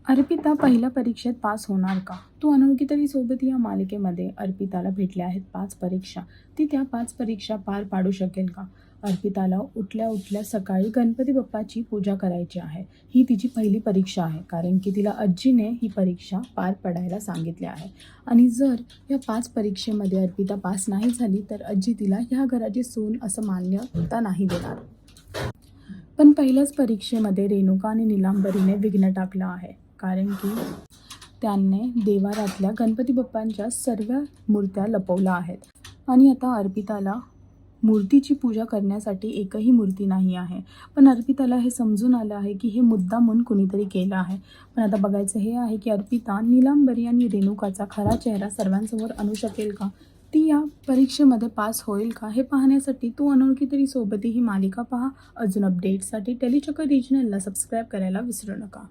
अर्पिता पहिल्या परीक्षेत पास होणार का? तू अनोळखी तरी सोबत या मालिकेमध्ये अर्पिताला भेटल्या आहेत 5 परीक्षा. ती त्या 5 परीक्षा पार पाडू शकेल का? अर्पिताला उठल्या उठल्या सकाळी गणपती बाप्पाची पूजा करायची आहे. ही तिची पहिली परीक्षा आहे, कारण की तिला आजीने ही परीक्षा पार पडायला सांगितले आहे. आणि जर या 5 परीक्षेमध्ये अर्पिता पास नाही झाली तर आजी तिला ह्या घराची सून असं मान्यता नाही देणार. पण पहिल्याच परीक्षेमध्ये रेणुका आणि नीलांबरीने विघ्न टाकलं आहे, कारण की त्यांनी देवारातल्या गणपती बाप्पांच्या सर्व मूर्त्या लपवल्या आहेत. आणि आता अर्पिताला मूर्तीची पूजा करण्यासाठी एकही मूर्ती नाही आहे. पण अर्पिताला हे समजून आलं आहे की हे मुद्दामून कुणीतरी केलं आहे. पण आता बघायचं हे आहे की अर्पिता नीलांबरी आणि रेणुकाचा खरा चेहरा सर्वांसमोर आणू शकेल का? ती या परीक्षेमध्ये पास होईल का? हे पाहण्यासाठी तू अनोळखी तरी सोबतही ही मालिका पहा. अजून अपडेट्ससाठी टेलीचक्कर रिजनलला सबस्क्राईब करायला विसरू नका.